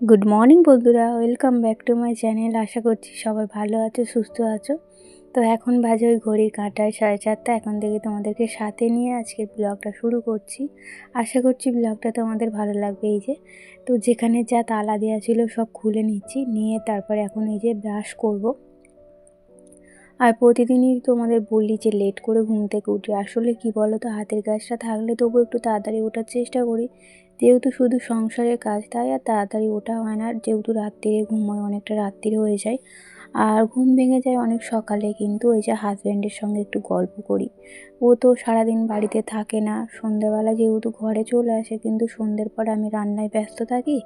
Good morning বন্ধুরা, welcome back to my channel. আশা করছি সবাই ভালো আছো, সুস্থ আছো। তো এখন বাজে ওই ঘড়ির কাঁটায় 4:30। এখন থেকে তোমাদেরকে সাথে নিয়ে আজকের ব্লগটা শুরু করছি। আশা করছি ব্লগটা তোমাদের ভালো লাগবে। এই যে তো যেখানে যা তালা দেওয়া ছিল সব খুলে নিচ্ছি, নিয়ে তারপরে এখন এই যে ব্রাশ করব। আর প্রতিদিনই তোমাদের বলি যে লেট করে ঘুম থেকে উঠি। আসলে কি বলো তো, হাতের কাজটা থাকলে তবু একটু তাড়াতাড়ি ওঠার চেষ্টা করি। যেহেতু শুধু সংসারের কাজ, তাই আর তাড়াতাড়ি ওঠা হয় না। যেহেতু রাত্রিরে ঘুমোয়, অনেকটা রাত্রি হয়ে যায় আর ঘুম ভেঙে যায় অনেক সকালে। কিন্তু ওই যে হাজব্যান্ডের সঙ্গে একটু গল্প করি। ও তো সারাদিন বাড়িতে থাকে না, সন্ধ্যেবেলা যেহেতু ঘরে চলে আসে, কিন্তু সন্ধ্যের পর আমি রান্নায় ব্যস্ত থাকি।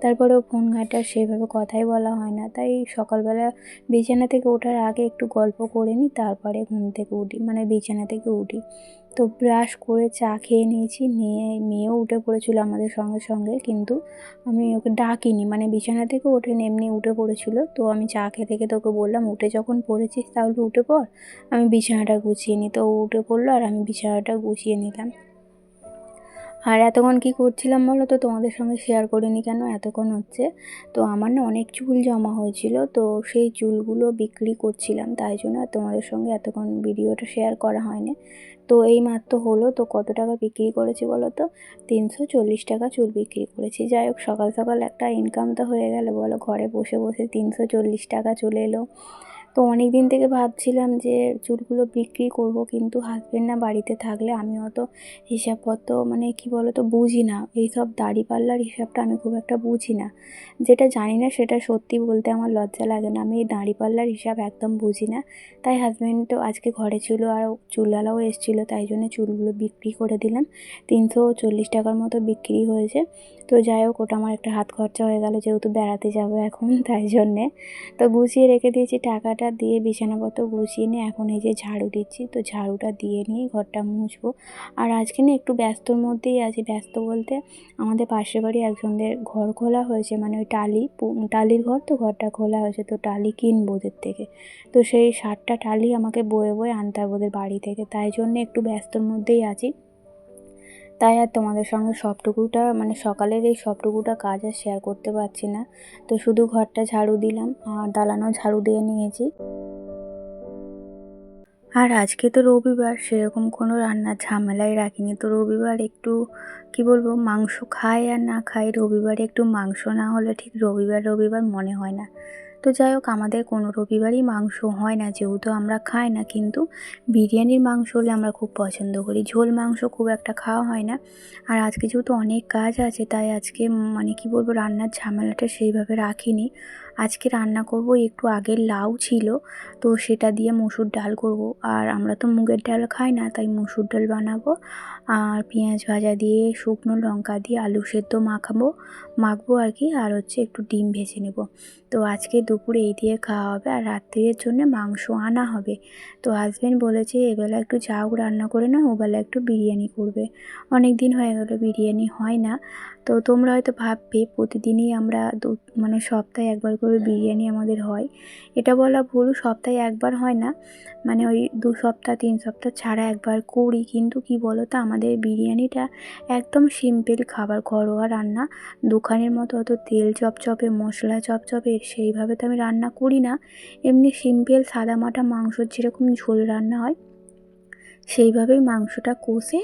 তারপরেও ফোন ঘাঁটার সেভাবে কথাই বলা হয় না। তাই সকালবেলা বিছানা থেকে ওঠার আগে একটু গল্প করে নিই, তারপরে ঘুম থেকে উঠি, মানে বিছানা থেকে উঠি। তো ব্রাশ করে চা খেয়ে নিয়েছি, নিয়ে মেয়েও উঠে পড়েছিল আমাদের সঙ্গে সঙ্গে, কিন্তু আমি ওকে ডাকিনি, মানে বিছানা থেকে ওঠেনি, এমনি উঠে পড়েছিল। তো আমি চা খেতে খেতে ওকে বললাম, উঠে যখন পড়েছিস তাহলে উঠে পড়, আমি বিছানাটা গুছিয়ে নিই। তো ও উঠে পড়লো আর আমি বিছানাটা গুছিয়ে নিলাম। আর এতক্ষণ কী করছিলাম বলো তো, তোমাদের সঙ্গে শেয়ার করিনি কেন, এতক্ষণ হচ্ছে তো আমার না অনেক চুল জমা হয়েছিল, তো সেই চুলগুলো বিক্রি করছিলাম, তাই জন্য তোমাদের সঙ্গে এতক্ষণ ভিডিওটা শেয়ার করা হয়নি। তো এই মাত্র হলো। তো কত টাকা বিক্রি করেছি বলো তো, 340 টাকা চুল বিক্রি করেছি। যাই হোক, সকাল সকাল একটা ইনকাম তো হয়ে গেল বলো, ঘরে বসে বসে 340 টাকা চলে এলো। তো অনেক দিন থেকে ভাবছিলাম যে চুলগুলো বিক্রি করব, কিন্তু হাজব্যান্ড না বাড়িতে থাকলে আমি অত হিসাবপত্র, মানে কি বলো তো, বুঝি না। এইসব দাড়িপাল্লার হিসাবটা আমি খুব একটা বুঝি না। যেটা জানি না সেটা সত্যি বলতে আমার লজ্জা লাগে না, আমি এই দাড়িপাল্লার হিসাব একদম বুঝি না। তাই হাজব্যান্ড তো আজকে ঘরে ছিল আর চুলওয়ালাও এসেছিলো, তাই জন্য চুলগুলো বিক্রি করে দিলাম। 340 টাকার মতো বিক্রি হয়েছে। তো যাই হোক, ওটা আমার একটা হাত খরচা হয়ে গেল, যেহেতু বেড়াতে যাবো এখন, তাই জন্যে। তো গুছিয়ে রেখে দিয়েছি, টাকাটা দিয়ে বিছানাপত্র গুছিয়ে নিয়ে এখন এই যে ঝাড়ু দিচ্ছি। তো ঝাড়ুটা দিয়ে নিয়ে ঘরটা মুছবো। আর আজকে না একটু ব্যস্তর মধ্যেই আছি। ব্যস্ত বলতে, আমাদের পাশের বাড়ি একজনদের ঘর খোলা হয়েছে, মানে ওই টালির ঘর, তো ঘরটা খোলা হয়েছে, তো টালি কিনবো ওদের থেকে। তো সেই 60টা টালি আমাকে বয়ে বয়ে আনতে হবে ওদের বাড়ি থেকে, তাই জন্য একটু ব্যস্তর মধ্যেই আছি। তাই আর তোমাদের সঙ্গে সবটুকুটা, মানে সকালের এই সবটুকুটা কাজ আর শেয়ার করতে পারছি না। তো শুধু ঘরটা ঝাড়ু দিলাম আর দালানও ঝাড়ু দিয়ে নিয়েছি। আর আজকে তো রবিবার, সেরকম কোনো রান্নার ঝামেলাই রাখিনি। তো রবিবার একটু কি বলবো, মাংস খাই আর না খাই, রবিবারে একটু মাংস না হলে ঠিক রবিবার রবিবার মনে হয় না। তো যাই হোক, আমাদের কোনো রবিবারই মাংস হয় না, যেহেতু আমরা খাই না। কিন্তু বিরিয়ানির মাংস হলে আমরা খুব পছন্দ করি, ঝোল মাংস খুব একটা খাওয়া হয় না। আর আজকে যেহেতু অনেক কাজ আছে, তাই আজকে মানে কি বলবো, রান্নার ঝামেলাটা সেইভাবে রাখিনি। আজকে রান্না করব, একটু আগের লাউ ছিল, তো সেটা দিয়ে মসুর ডাল করব। আর আমরা তো মুগের ডাল খাই না, তাই মসুর ডাল বানাবো। আর পেঁয়াজ ভাজা দিয়ে, শুকনো লঙ্কা দিয়ে আলু সেদ্ধ মাখবো আর কি। আর হচ্ছে একটু ডিম ভেজে নেব। তো আজকে দুপুরে এই দিয়ে খাওয়া হবে, আর রাত্রির জন্য মাংস আনা হবে। তো হাজব্যান্ড বলেছে এবেলা একটু চাউ রান্না করে না, ওবেলা একটু বিরিয়ানি করবে। অনেক দিন হয়ে গেল বিরিয়ানি হয় না। তো তোমরা হয়তো ভাববে প্রতিদিনই আমরা মানে সপ্তাহে একবার করে বিরিয়ানি আমাদের হয়। এটা বলা ভুল, সপ্তাহে একবার হয় না, মানে ওই 2 সপ্তাহ 3 সপ্তাহ ছাড়া একবার করি। কিন্তু কি বলো তো, আমাদের বিরিয়ানিটা একদম সিম্পল খাবার, ঘরোয়া রান্না। দোকানের মতো অত তেল চপচপে, মশলা চপচপে সেইভাবে তো আমি রান্না করি না। এমনি সিম্পল সাদামাটা মাংসর যেরকম ঝোল রান্না হয়, সেইভাবেই মাংসটা কষে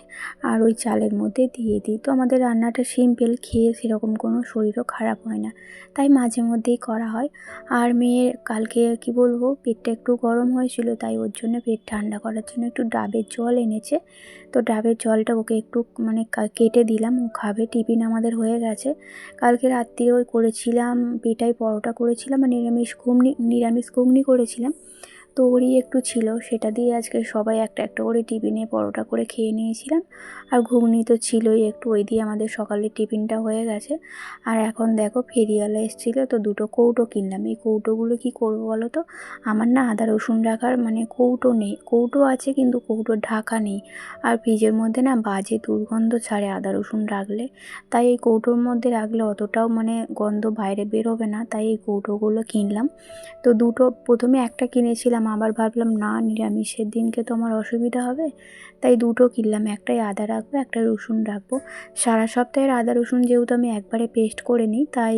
আর ওই চালের মধ্যে দিয়ে দিই। তো আমাদের রান্নাটা সিম্পল, খেয়ে সেরকম কোনো শরীরও খারাপ হয় না, তাই মাঝে মধ্যেই করা হয়। আর মেয়ের কালকে কি বলবো, পেটটা একটু গরম হয়েছিল, তাই ওর জন্য পেট ঠান্ডা করার জন্য একটু ডাবের জল এনেছে। তো ডাবের জলটা ওকে একটু মানে কেটে দিলাম, ও খাবে। টিফিন আমাদের হয়ে গেছে। কালকে রাত্রে ওই করেছিলাম পেটাই পরোটা করেছিলাম, আর নিরামিষ ঘুগনি করেছিলাম। তো ওরই একটু ছিল, সেটা দিয়ে আজকে সবাই একটা একটা করে টিফিনে পরোটা করে খেয়ে নিয়েছিলাম। আর ঘুগনি তো ছিলই একটু, ওই দিয়ে আমাদের সকালের টিফিনটা হয়ে গেছে। আর এখন দেখো, ফেরিওয়ালা এসেছিলো, তো 2টো কৌটো কিনলাম। এই কৌটোগুলো কি করবো বলো তো, আমার না আদা রসুন রাখার মানে কৌটো নেই। কৌটো আছে কিন্তু কৌটোর ঢাকা নেই। আর ফ্রিজের মধ্যে না বাজে দুর্গন্ধ ছাড়ে আদা রসুন রাখলে, তাই এই কৌটোর মধ্যে রাখলে অতটাও মানে গন্ধ বাইরে বেরোবে না, তাই এই কৌটোগুলো কিনলাম। তো প্রথমে একটা কিনেছিলাম কিনলাম, আবার ভাবলাম না নিরামিষের দিনকে তো আমার অসুবিধা হবে, তাই দুটো কিনলাম। একটাই আদা রাখবো, একটা রসুন রাখবো। সারা সপ্তাহের আদা রসুন যেহেতু আমি একবারে পেস্ট করে নিই, তাই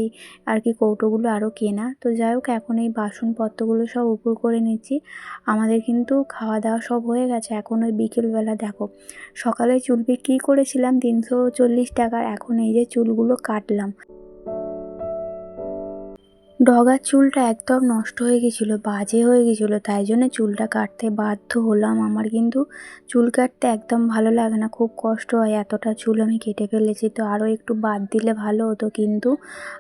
আর কি কৌটোগুলো আরও কেনা। তো যাই হোক, এখন এই বাসনপত্রগুলো সব উপর করে নিচ্ছি। আমাদের কিন্তু খাওয়া দাওয়া সব হয়ে গেছে। এখন ওই বিকেলবেলা দেখো, সকালে চুল বিক্রি করেছিলাম 340 টাকার, এখন এই যে চুলগুলো কাটলাম। ডগার চুলটা একদম নষ্ট হয়ে গেছিলো, বাজে হয়ে গেছিলো, তাই জন্য চুলটা কাটতে বাধ্য হলাম। আমার কিন্তু চুল কাটতে একদম ভালো লাগে না, খুব কষ্ট হয়। এতটা চুল আমি কেটে ফেলেছি, তো আরও একটু বাদ দিলে ভালো হতো, কিন্তু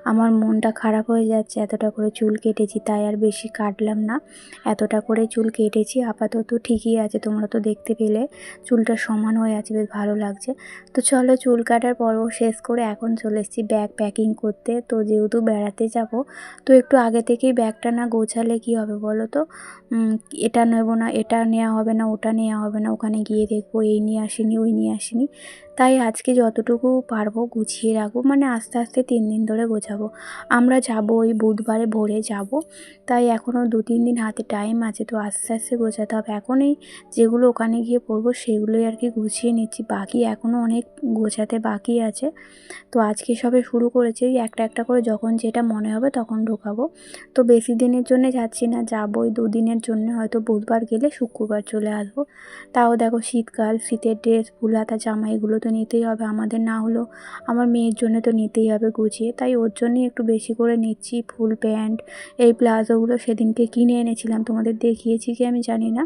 আমার মনটা খারাপ হয়ে যাচ্ছে। এতটা করে চুল কেটেছি, তাই আর বেশি কাটলাম না। এতটা করে চুল কেটেছি, আপাতত ঠিকই আছে। তোমরা তো দেখতে পেলে চুলটা সমান হয়ে আছে, বেশ ভালো লাগছে। তো চলো, চুল কাটার পর্ব শেষ করে এখন চলে এসেছি ব্যাগ প্যাকিং করতে। তো যেহেতু বেড়াতে যাব, তো একটু আগে থেকেই ব্যাগটা না গোছালে কি হবে বলো তো, এটা নেব না, এটা নেওয়া হবে না, ওটা নেওয়া হবে না, ওখানে গিয়ে দেখবো এই নিয়ে আসিনি, ওই নিয়ে আসিনি। তাই আজকে যতটুকু পারবো গুছিয়ে রাখবো, মানে আস্তে আস্তে 3 দিন ধরে গোছাবো। আমরা যাব ওই বুধবারে ভোরে যাব, তাই এখনও 2-3 দিন হাতে টাইম আছে, তো আস্তে আস্তে গোছাতে হবে। এখন এই যেগুলো ওখানে গিয়ে পরবো সেগুলোই আর কি গুছিয়ে নিচ্ছি, বাকি এখনও অনেক গোছাতে বাকি আছে। তো আজকে সবে শুরু করেছি, একটা একটা করে যখন যেটা মনে হবে তখন ঢোকাবো। তো বেশি দিনের জন্য যাচ্ছি না, যাবো ওই 2 দিনের জন্য, হয়তো বুধবার গেলে শুক্রবার চলে আসবো। তাও দেখো শীতকাল, শীতের ড্রেস, ফুল হাতা জামা এগুলো তো নিতেই হবে আমাদের, না হলেও আমার মেয়ের জন্য তো নিতেই হবে গুছিয়ে, তাই ওর জন্যই একটু বেশি করে নিচ্ছি। ফুল প্যান্ট, এই প্লাজোগুলো সেদিনকে কিনে এনেছিলাম, তোমাদের দেখিয়েছি কি আমি জানি না।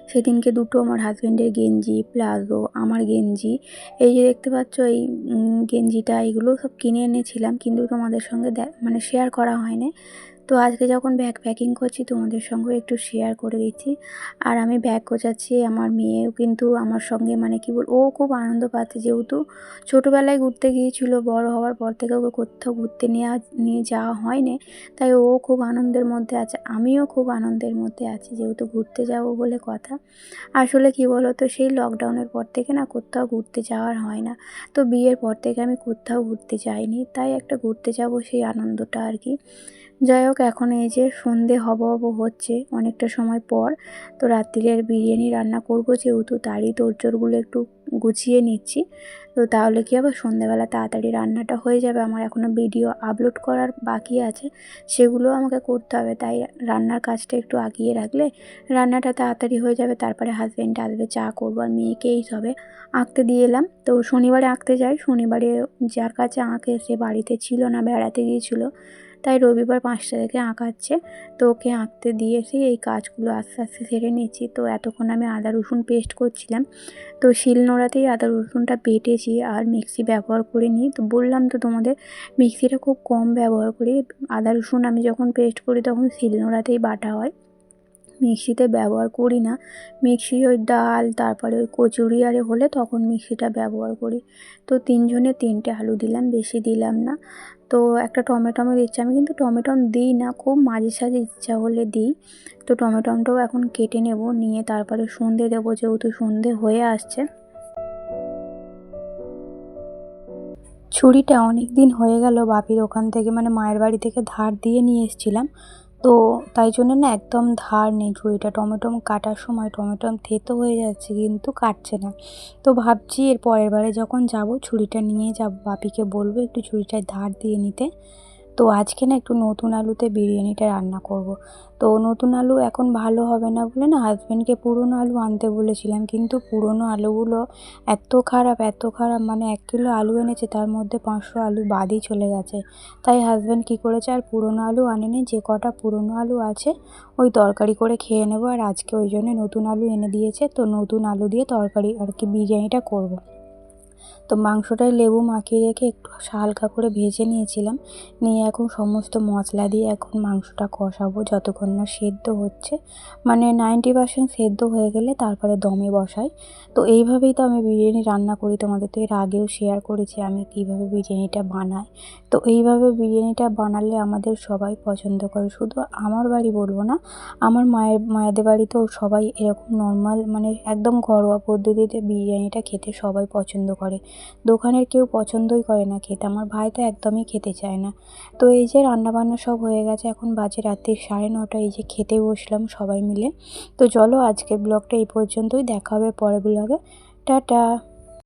সেদিনকে দুটো আমার হাজব্যান্ডের গেঞ্জি, প্লাজো, আমার গেঞ্জি, এই যে দেখতে পাচ্ছ এই গেঞ্জিটা, এগুলো সব কিনে এনেছিলাম, কিন্তু তোমাদের সঙ্গে মানে শেয়ার করা হয়নি। তো আজকে যখন ব্যাগ প্যাকিং করছি তোমাদের সঙ্গে একটু শেয়ার করে দিচ্ছি। আর আমি ব্যাগ গোছাচ্ছি, আমার মেয়েও কিন্তু আমার সঙ্গে, মানে কি বল, ও খুব আনন্দ পাচ্ছে, যেহেতু ছোটোবেলায় ঘুরতে গিয়েছিল, বড় হওয়ার পর থেকে ওকে কোথাও ঘুরতে নিয়ে যাওয়া হয়নি, তাই ও খুব আনন্দের মধ্যে আছে, আমিও খুব আনন্দের মধ্যে আছি, যেহেতু ঘুরতে যাব বলে কথা। আসলে কি বলো তো, সেই লকডাউনের পর থেকে না কোথাও ঘুরতে যাওয়ার হয় না। তো বিয়ের পর থেকে আমি কোথাও ঘুরতে যাইনি, তাই একটা ঘুরতে যাব সেই আনন্দটা আর কি। যাই হোক, এখন এই যে সন্ধে হব হচ্ছে অনেকটা সময় পর। তো রাত্রিরের বিরিয়ানি রান্না করব, যেহেতু তারই তোড়জোড়গুলো একটু গুছিয়ে নিচ্ছি। তো তাহলে কি হবে, সন্ধেবেলা তাড়াতাড়ি রান্নাটা হয়ে যাবে। আমার এখনও ভিডিও আপলোড করার বাকি আছে, সেগুলো আমাকে করতে হবে, তাই রান্নার কাজটা একটু আগিয়ে রাখলে রান্নাটা তাড়াতাড়ি হয়ে যাবে। তারপরে হাজব্যান্ড আসবে, চা করবো, আর মেয়েকে এই সবে আঁকতে দিয়ে এলাম। তো শনিবারে আঁকতে যাই, শনিবারে যার কাছে আঁকে সে বাড়িতে ছিল না, বেড়াতে গিয়েছিলো, তাই রবিবার 5টা থেকে আঁকাচ্ছে। তো ওকে আঁকতে দিয়েছি, এই কাজগুলো আস্তে আস্তে সেরে নিচ্ছি। তো এতক্ষণ আমি আদা রসুন পেস্ট করছিলাম, তো শিলনোড়াতেই আদা রসুনটা বেটেছি, আর মিক্সি ব্যবহার করিনি। তো বললাম তো তোমাদের, মিক্সিটা খুব কম ব্যবহার করি। আদা রসুন আমি যখন পেস্ট করি তখন শিলনোড়াতেই বাটা হয়, মিক্সিতে ব্যবহার করি না। মিক্সি ওই ডাল, তারপরে ওই কচুরি আরে হলে তখন মিক্সিটা ব্যবহার করি। তো 3 জনে 3টে আলু দিলাম, বেশি দিলাম না। তো একটা টমেটো দিচ্ছি, আমি কিন্তু টমেটো দিই না, খুব মাঝে সাঝে ইচ্ছা হলে দিই। তো টমেটোটাও এখন কেটে নেব, নিয়ে তারপরে সন্ধে দেবো, যেহেতু সন্ধে হয়ে আসছে। ছুরিটা অনেক দিন হয়ে গেল বাপির ওখান থেকে, মানে মায়ের বাড়ি থেকে ধার দিয়ে নিয়ে এসেছিলাম। তো তাই জন্য না একদম ধার নেই ছুরিটা, টমেটো কাটার সময় টমেটো থেতো হয়ে যাচ্ছে, কিন্তু কাটছে না। তো ভাবছি এর পরের বারে যখন যাব ছুরিটা নিয়ে যাব, বাপিকে বলবো একটু ছুরিটায় ধার দিয়ে নিতে। তো আজকে না একটু নতুন আলুতে বিরিয়ানিটা রান্না করব। তো নতুন আলু এখন ভালো হবে না বলে না হাজব্যান্ডকে পুরনো আলু আনতে বলেছিলাম, কিন্তু পুরনো আলুগুলো এত খারাপ, মানে 1 কিলো আলু এনেছে, তার মধ্যে 500 আলু বাদই চলে গেছে। তাই হাজব্যান্ড কী করেছে, আর পুরনো আলু আনেনি, যে কটা পুরনো আলু আছে ওই তরকারি করে খেয়ে নেবো। আর আজকে ওই জন্য নতুন আলু এনে দিয়েছে, তো নতুন আলু দিয়ে তরকারি আর কি বিরিয়ানিটা করব। তো মাংসটায় লেবু মাখিয়ে রেখে একটু হালকা করে ভেজে নিয়েছিলাম, নিয়ে এখন সমস্ত মশলা দিয়ে এখন মাংসটা কষাবো যতক্ষণ না সেদ্ধ হচ্ছে, মানে 90% সেদ্ধ হয়ে গেলে তারপরে দমে বসাই। তো এইভাবেই তো আমি বিরিয়ানি রান্না করি, তোমাদের তো এর আগেও শেয়ার করেছি আমি কিভাবে বিরিয়ানিটা বানাই। তো এইভাবে বিরিয়ানিটা বানালে আমাদের সবাই পছন্দ করে, শুধু আমার বাড়ি বলবো না, আমার মায়েদের বাড়িতেও সবাই এরকম নর্মাল, মানে একদম ঘরোয়া পদ্ধতিতে বিরিয়ানিটা খেতে সবাই পছন্দ করে। করে। দোকানের কেউ পছন্দই করে না খেতে, আমার ভাই তো একদমই খেতে চায় না। তো এই যে রান্নাবান্না সব হয়ে গেছে, এখন বাজে রাত্রি 9:30। এই যে খেতে বসলাম সবাই মিলে। তো চলো আজকের ব্লগটা এই পর্যন্তই, দেখা হবে পরের ব্লগে। টাটা।